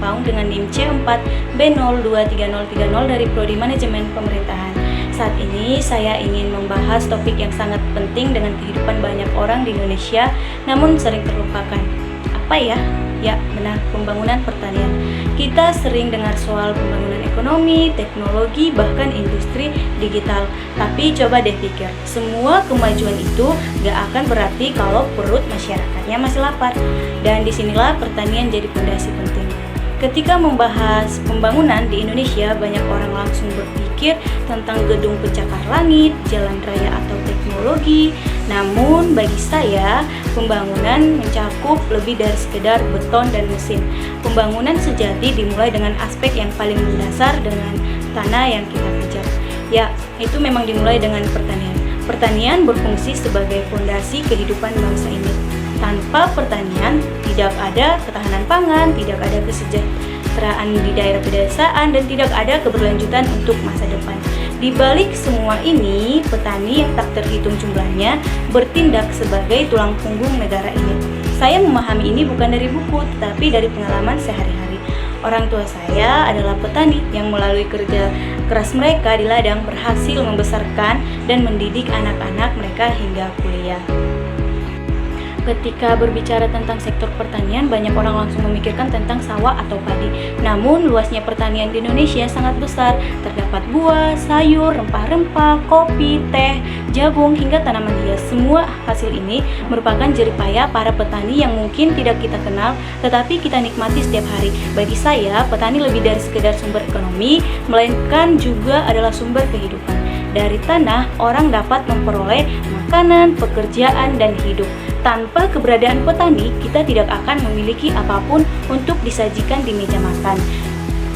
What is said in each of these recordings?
Paung dengan NIM C4B023030 dari Prodi Manajemen Pemerintahan. Saat ini saya ingin membahas topik yang sangat penting dengan kehidupan banyak orang di Indonesia, namun sering terlupakan. Apa ya? Ya, benar, pembangunan pertanian. Kita sering dengar soal pembangunan ekonomi, teknologi, bahkan industri digital. Tapi coba deh pikir, semua kemajuan itu gak akan berarti kalau perut masyarakatnya masih lapar. Dan disinilah pertanian jadi fondasi penting. Ketika membahas pembangunan di Indonesia, banyak orang langsung berpikir tentang gedung pencakar langit, jalan raya atau teknologi. Namun bagi saya, pembangunan mencakup lebih dari sekedar beton dan mesin. Pembangunan sejati dimulai dengan aspek yang paling mendasar dengan tanah yang kita pijak. Ya, itu memang dimulai dengan pertanian. Pertanian berfungsi sebagai fondasi kehidupan bangsa ini. Tanpa pertanian, tidak ada ketahanan pangan, tidak ada kesejahteraan di daerah pedesaan, dan tidak ada keberlanjutan untuk masa depan. Di balik semua ini, petani yang tak terhitung jumlahnya bertindak sebagai tulang punggung negara ini. Saya memahami ini bukan dari buku, tetapi dari pengalaman sehari-hari. Orang tua saya adalah petani yang melalui kerja keras mereka di ladang berhasil membesarkan dan mendidik anak-anak mereka hingga kuliah. Ketika berbicara tentang sektor pertanian, banyak orang langsung memikirkan tentang sawah atau padi. Namun, luasnya pertanian di Indonesia sangat besar. Terdapat buah, sayur, rempah-rempah, kopi, teh, jagung, hingga tanaman hias. Semua hasil ini merupakan jerih payah para petani yang mungkin tidak kita kenal, tetapi kita nikmati setiap hari. Bagi saya, petani lebih dari sekedar sumber ekonomi, melainkan juga adalah sumber kehidupan. Dari tanah, orang dapat memperoleh makanan, pekerjaan, dan hidup. Tanpa keberadaan petani, kita tidak akan memiliki apapun untuk disajikan di meja makan.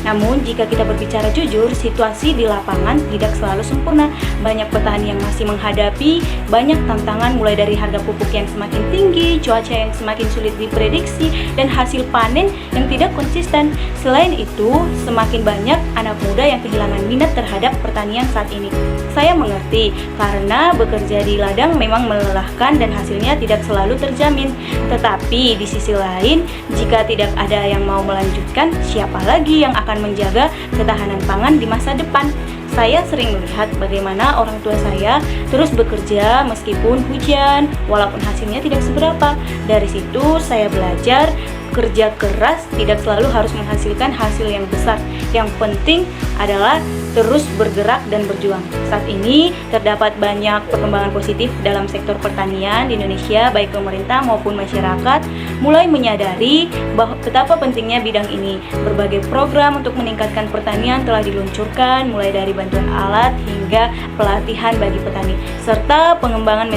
Namun, jika kita berbicara jujur, situasi di lapangan tidak selalu sempurna. Banyak petani yang masih menghadapi banyak tantangan, mulai dari harga pupuk yang semakin tinggi, cuaca yang semakin sulit diprediksi, dan hasil panen yang tidak konsisten. Selain itu, semakin banyak anak muda yang kehilangan minat terhadap pertanian saat ini. Saya mengerti, karena bekerja di ladang memang melelahkan dan hasilnya tidak selalu terjamin. Tetapi di sisi lain, jika tidak ada yang mau melanjutkan, siapa lagi yang akan menjaga ketahanan pangan di masa depan? Saya sering melihat bagaimana orang tua saya terus bekerja meskipun hujan, walaupun hasilnya tidak seberapa. Dari situ saya belajar kerja keras tidak selalu harus menghasilkan hasil yang besar. Yang penting adalah terus bergerak dan berjuang. Saat ini terdapat banyak perkembangan positif dalam sektor pertanian di Indonesia, baik pemerintah maupun masyarakat mulai menyadari bahwa betapa pentingnya bidang ini. Berbagai program untuk meningkatkan pertanian telah diluncurkan, mulai dari bantuan alat hingga pelatihan bagi petani, serta pengembangan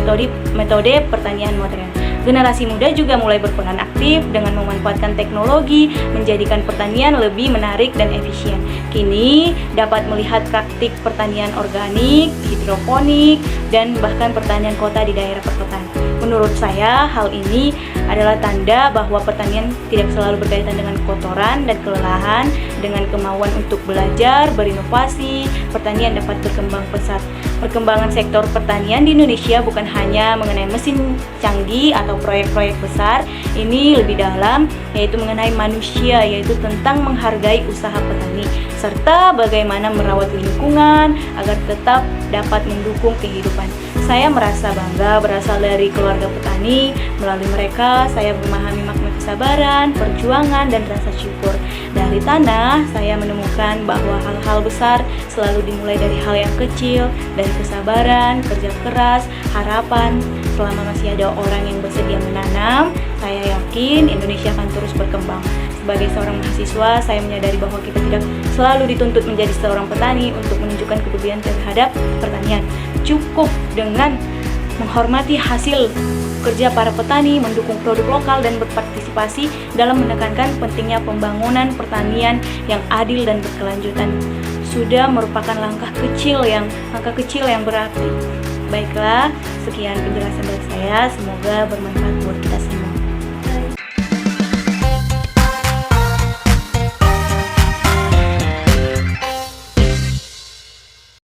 metode pertanian modern. Generasi muda juga mulai berperan aktif dengan memanfaatkan teknologi, menjadikan pertanian lebih menarik dan efisien. Kini dapat melihat praktik pertanian organik, hidroponik, dan bahkan pertanian kota di daerah perkotaan. Menurut saya, hal ini adalah tanda bahwa pertanian tidak selalu berkaitan dengan kotoran dan kelelahan. Dengan kemauan untuk belajar, berinovasi, pertanian dapat berkembang pesat. Perkembangan sektor pertanian di Indonesia bukan hanya mengenai mesin canggih atau proyek-proyek besar. Ini lebih dalam, yaitu mengenai manusia, yaitu tentang menghargai usaha petani, serta bagaimana merawat lingkungan agar tetap dapat mendukung kehidupan. Saya merasa bangga berasal dari keluarga petani. Melalui mereka, saya memahami makna kesabaran, perjuangan, dan rasa syukur. Dari tanah, saya menemukan bahwa hal-hal besar selalu dimulai dari hal yang kecil, dari kesabaran, kerja keras, harapan. Selama masih ada orang yang bersedia menanam, saya yakin Indonesia akan terus berkembang. Sebagai seorang mahasiswa, saya menyadari bahwa kita tidak selalu dituntut menjadi seorang petani untuk menunjukkan kepedulian terhadap pertanian. Cukup dengan menghormati hasil kerja para petani, mendukung produk lokal, dan berpartisipasi dalam menekankan pentingnya pembangunan pertanian yang adil dan berkelanjutan. Sudah merupakan langkah kecil yang berarti. Baiklah, sekian penjelasan dari saya, semoga bermanfaat.